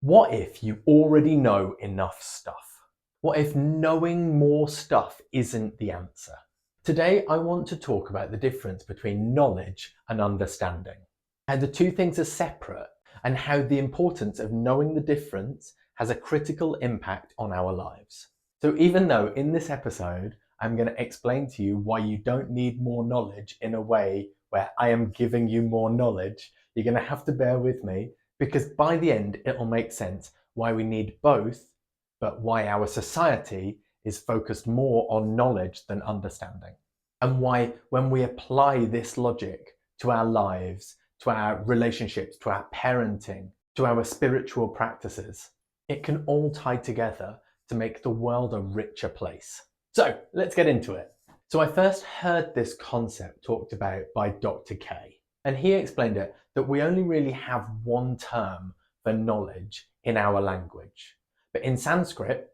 What if you already know enough stuff? What if knowing more stuff isn't the answer? Today, I want to talk about the difference between knowledge and understanding, how the two things are separate, and how the importance of knowing the difference has a critical impact on our lives. So even though in this episode, I'm going to explain to you why you don't need more knowledge in a way where I am giving you more knowledge, you're going to have to bear with me, because by the end, it'll make sense why we need both, but why our society is focused more on knowledge than understanding. And why, when we apply this logic to our lives, to our relationships, to our parenting, to our spiritual practices, it can all tie together to make the world a richer place. So let's get into it. So I first heard this concept talked about by Dr. K. And he explained it that we only really have one term for knowledge in our language. But in Sanskrit,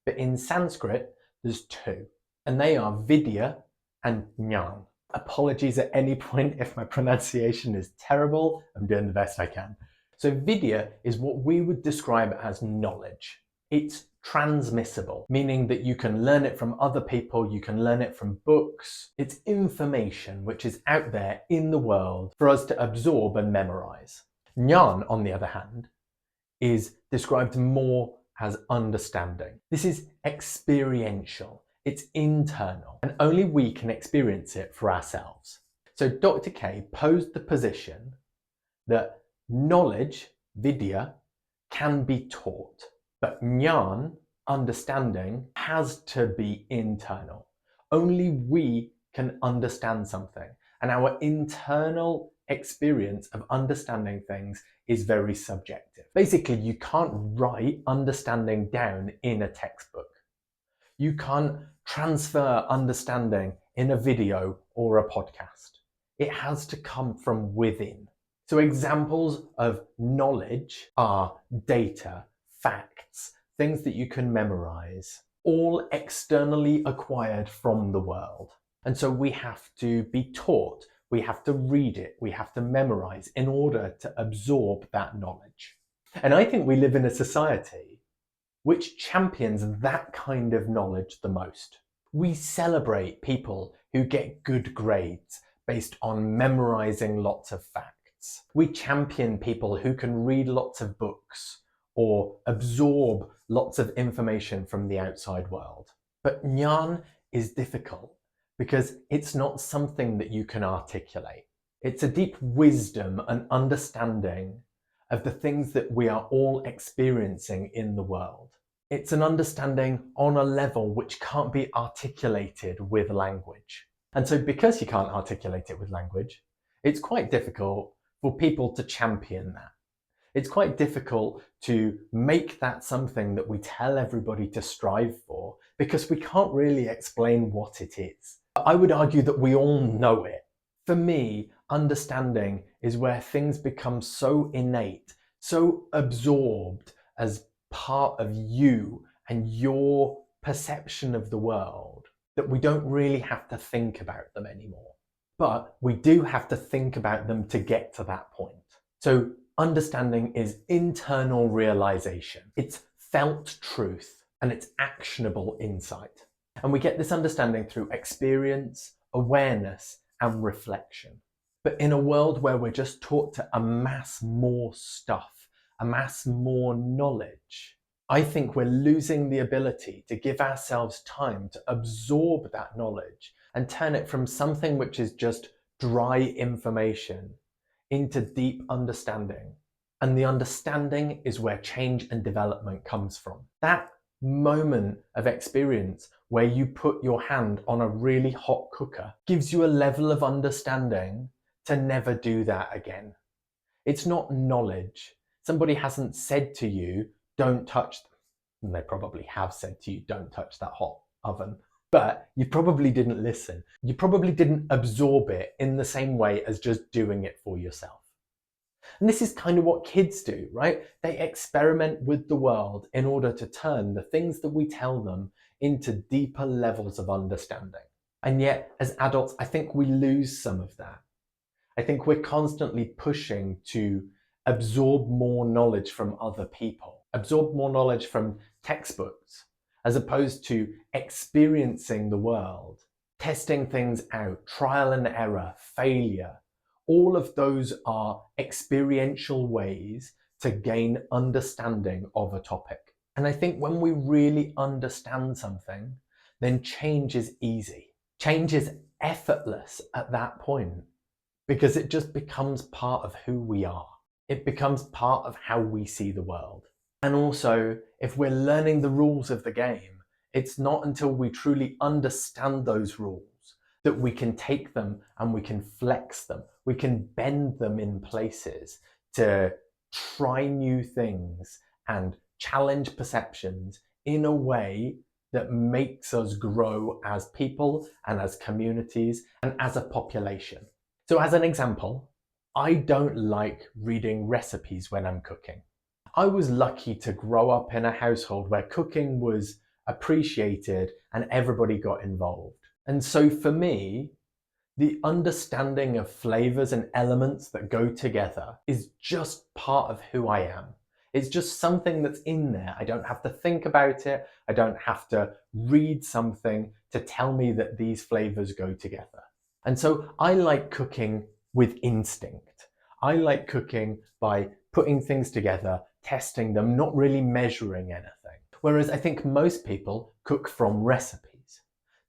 but in Sanskrit, there's two, and they are Vidya and Jnana. Apologies at any point if my pronunciation is terrible. I'm doing the best I can. So Vidya is what we would describe as knowledge. It's transmissible, meaning that you can learn it from other people, you can learn it from books. It's information which is out there in the world for us to absorb and memorize. Jnana, on the other hand, is described more as understanding. This is experiential, it's internal, and only we can experience it for ourselves. So Dr. K posed the position that knowledge, Vidya, can be taught, but Jnana, understanding, has to be internal. Only we can understand something, and our internal experience of understanding things is very subjective. Basically, you can't write understanding down in a textbook. You can't transfer understanding in a video or a podcast. It has to come from within. So examples of knowledge are data, facts, things that you can memorize, all externally acquired from the world. And so we have to be taught, we have to read it, we have to memorize in order to absorb that knowledge. And I think we live in a society which champions that kind of knowledge the most. We celebrate people who get good grades based on memorizing lots of facts. We champion people who can read lots of books or absorb lots of information from the outside world. But Jnana is difficult because it's not something that you can articulate. It's a deep wisdom and understanding of the things that we are all experiencing in the world. It's an understanding on a level which can't be articulated with language. And so because you can't articulate it with language, it's quite difficult for people to champion that. It's quite difficult to make that something that we tell everybody to strive for because we can't really explain what it is. I would argue that we all know it. For me, understanding is where things become so innate, so absorbed as part of you and your perception of the world that we don't really have to think about them anymore. But we do have to think about them to get to that point. So understanding is internal realization. It's felt truth and it's actionable insight. And we get this understanding through experience, awareness, and reflection. But in a world where we're just taught to amass more stuff, amass more knowledge, I think we're losing the ability to give ourselves time to absorb that knowledge and turn it from something which is just dry information into deep understanding. And the understanding is where change and development comes from. That moment of experience where you put your hand on a really hot cooker gives you a level of understanding to never do that again. It's not knowledge. Somebody hasn't said to you, don't touch them. And they probably have said to you, don't touch that hot oven. But you probably didn't listen. You probably didn't absorb it in the same way as just doing it for yourself. And this is kind of what kids do, right? They experiment with the world in order to turn the things that we tell them into deeper levels of understanding. And yet, as adults, I think we lose some of that. I think we're constantly pushing to absorb more knowledge from other people, absorb more knowledge from textbooks, as opposed to experiencing the world, testing things out, trial and error, failure. All of those are experiential ways to gain understanding of a topic. And I think when we really understand something, then change is easy. Change is effortless at that point because it just becomes part of who we are. It becomes part of how we see the world. And also, if we're learning the rules of the game, it's not until we truly understand those rules that we can take them and we can flex them. We can bend them in places to try new things and challenge perceptions in a way that makes us grow as people and as communities and as a population. So as an example, I don't like reading recipes when I'm cooking. I was lucky to grow up in a household where cooking was appreciated and everybody got involved. And so for me, the understanding of flavors and elements that go together is just part of who I am. It's just something that's in there. I don't have to think about it. I don't have to read something to tell me that these flavors go together. And so I like cooking with instinct. I like cooking by putting things together, testing them, not really measuring anything. Whereas I think most people cook from recipes.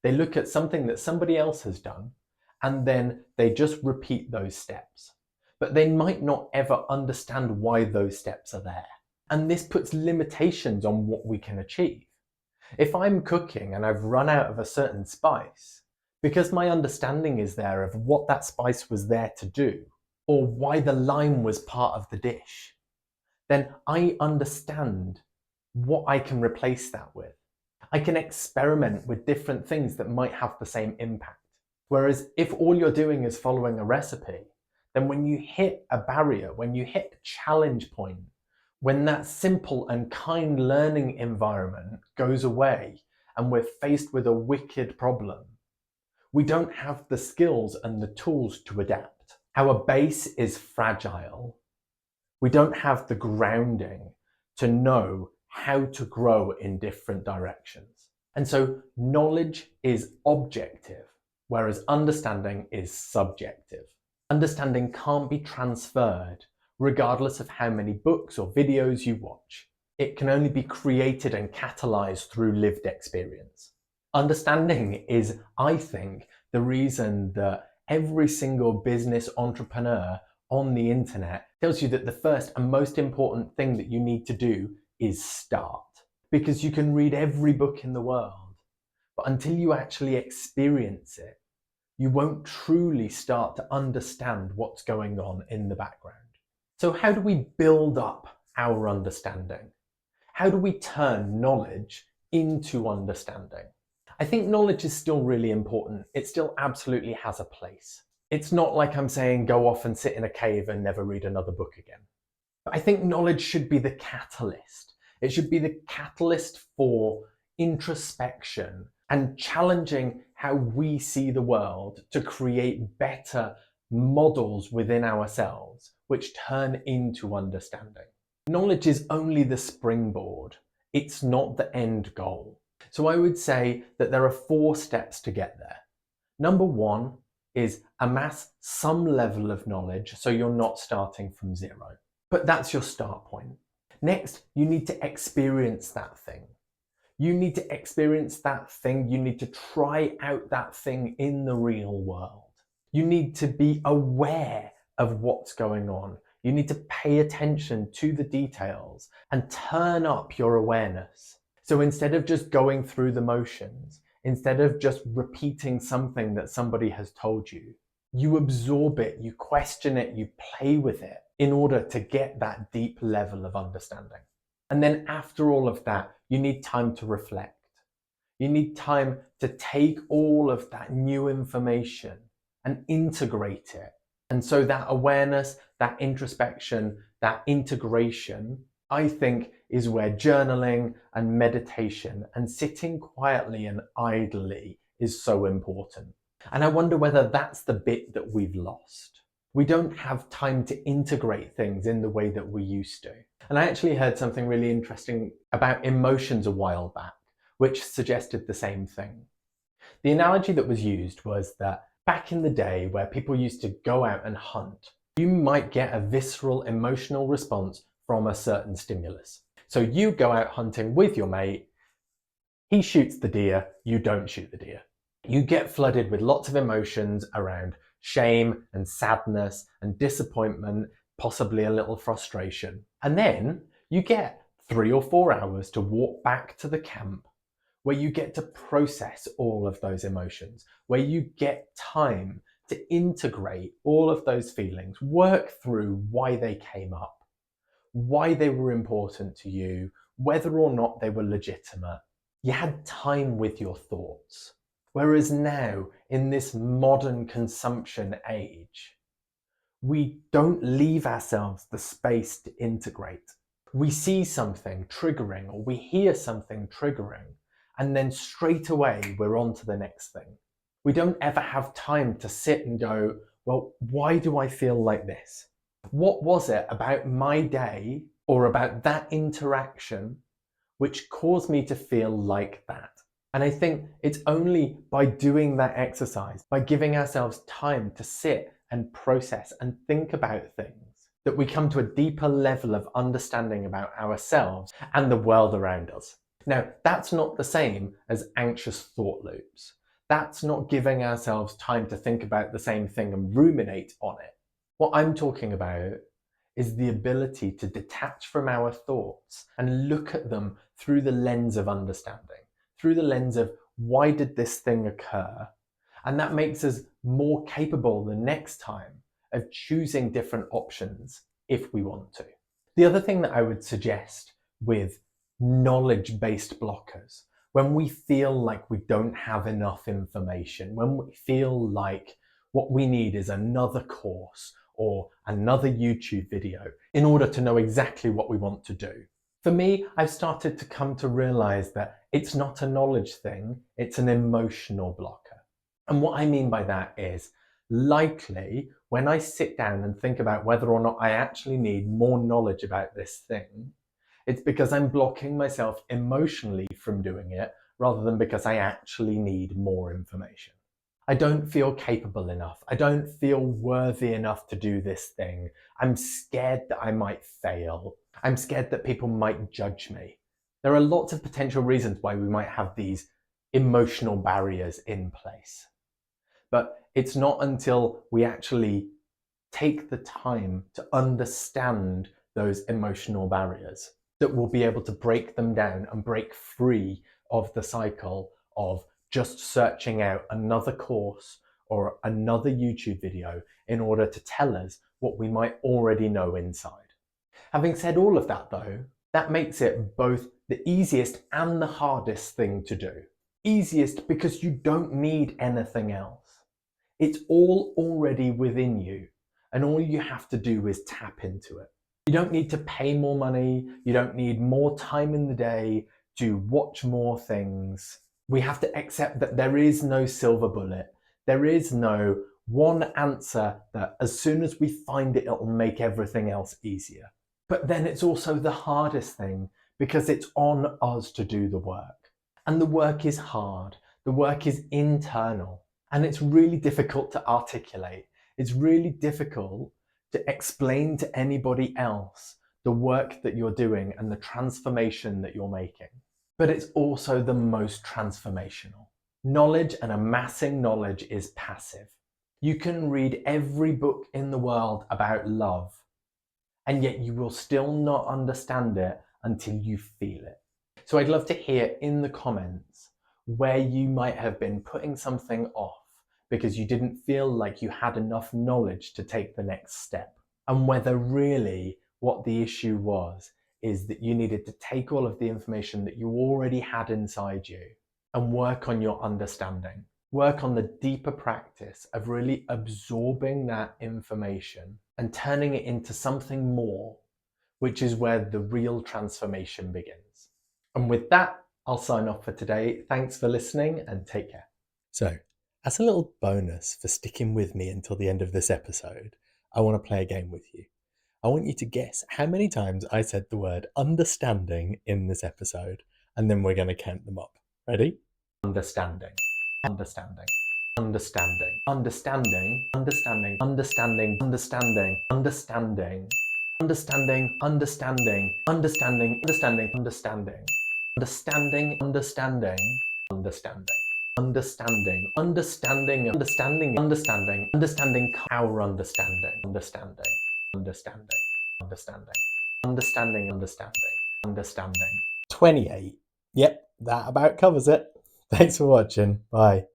They look at something that somebody else has done and then they just repeat those steps. But they might not ever understand why those steps are there. And this puts limitations on what we can achieve. If I'm cooking and I've run out of a certain spice, because my understanding is there of what that spice was there to do, or why the lime was part of the dish, then I understand what I can replace that with. I can experiment with different things that might have the same impact. Whereas if all you're doing is following a recipe, then when you hit a barrier, when you hit a challenge point, when that simple and kind learning environment goes away and we're faced with a wicked problem, we don't have the skills and the tools to adapt. Our base is fragile. We don't have the grounding to know how to grow in different directions. And so knowledge is objective, whereas understanding is subjective. Understanding can't be transferred regardless of how many books or videos you watch. It can only be created and catalyzed through lived experience. Understanding is, I think, the reason that every single business entrepreneur on the internet tells you that the first and most important thing that you need to do is start. Because you can read every book in the world, but until you actually experience it, you won't truly start to understand what's going on in the background. So how do we build up our understanding? How do we turn knowledge into understanding? I think knowledge is still really important. It still absolutely has a place. It's not like I'm saying go off and sit in a cave and never read another book again. But I think knowledge should be the catalyst. It should be the catalyst for introspection and challenging how we see the world to create better models within ourselves, which turn into understanding. Knowledge is only the springboard. It's not the end goal. So I would say that there are 4 steps to get there. Number 1 is amass some level of knowledge so you're not starting from zero. But that's your start point. Next, you need to experience that thing. You need to experience that thing. You need to try out that thing in the real world. You need to be aware of what's going on. You need to pay attention to the details and turn up your awareness. So instead of just going through the motions, instead of just repeating something that somebody has told you, you absorb it, you question it, you play with it in order to get that deep level of understanding. And then after all of that, you need time to reflect. You need time to take all of that new information and integrate it. And so that awareness, that introspection, that integration, I think is where journaling and meditation and sitting quietly and idly is so important. And I wonder whether that's the bit that we've lost. We don't have time to integrate things in the way that we used to. And I actually heard something really interesting about emotions a while back, which suggested the same thing. The analogy that was used was that back in the day where people used to go out and hunt, you might get a visceral emotional response from a certain stimulus. So you go out hunting with your mate, he shoots the deer, you don't shoot the deer. You get flooded with lots of emotions around shame and sadness and disappointment, possibly a little frustration. And then you get 3 or 4 hours to walk back to the camp where you get to process all of those emotions, where you get time to integrate all of those feelings, work through why they came up, why they were important to you, whether or not they were legitimate. You had time with your thoughts. Whereas now, in this modern consumption age, we don't leave ourselves the space to integrate. We see something triggering or we hear something triggering, and then straight away we're on to the next thing. We don't ever have time to sit and go, well, why do I feel like this? What was it about my day or about that interaction which caused me to feel like that? And I think it's only by doing that exercise, by giving ourselves time to sit and process and think about things, that we come to a deeper level of understanding about ourselves and the world around us. Now, that's not the same as anxious thought loops. That's not giving ourselves time to think about the same thing and ruminate on it. What I'm talking about is the ability to detach from our thoughts and look at them through the lens of understanding, through the lens of why did this thing occur? And that makes us more capable the next time of choosing different options if we want to. The other thing that I would suggest with knowledge-based blockers, when we feel like we don't have enough information, when we feel like what we need is another course or another YouTube video in order to know exactly what we want to do. For me, I've started to come to realize that it's not a knowledge thing, it's an emotional blocker. And what I mean by that is, likely when I sit down and think about whether or not I actually need more knowledge about this thing, it's because I'm blocking myself emotionally from doing it rather than because I actually need more information. I don't feel capable enough. I don't feel worthy enough to do this thing. I'm scared that I might fail. I'm scared that people might judge me. There are lots of potential reasons why we might have these emotional barriers in place. But it's not until we actually take the time to understand those emotional barriers that we'll be able to break them down and break free of the cycle of just searching out another course or another YouTube video in order to tell us what we might already know inside. Having said all of that though, that makes it both the easiest and the hardest thing to do. Easiest because you don't need anything else. It's all already within you, and all you have to do is tap into it. You don't need to pay more money, you don't need more time in the day to watch more things. We have to accept that there is no silver bullet. There is no one answer that as soon as we find it, it'll make everything else easier. But then it's also the hardest thing because it's on us to do the work. And the work is hard. The work is internal. And it's really difficult to articulate. It's really difficult to explain to anybody else the work that you're doing and the transformation that you're making. But it's also the most transformational. Knowledge and amassing knowledge is passive. You can read every book in the world about love, and yet you will still not understand it until you feel it. So I'd love to hear in the comments where you might have been putting something off because you didn't feel like you had enough knowledge to take the next step, and whether really what the issue was is that you needed to take all of the information that you already had inside you and work on your understanding. Work on the deeper practice of really absorbing that information and turning it into something more, which is where the real transformation begins. And with that, I'll sign off for today. Thanks for listening and take care. So, as a little bonus for sticking with me until the end of this episode, I want to play a game with you. I want you to guess how many times I said the word understanding in this episode, and then we're going to count them up. Ready? Understanding, understanding, understanding, understanding, understanding, understanding, understanding, understanding, understanding, understanding, understanding, understanding, understanding, understanding, understanding, understanding. Understanding, understanding, understanding, understanding, understanding, our understanding, understanding, understanding, understanding, understanding, understanding, understanding. 28. Yep, that about covers it. Thanks for watching. Bye.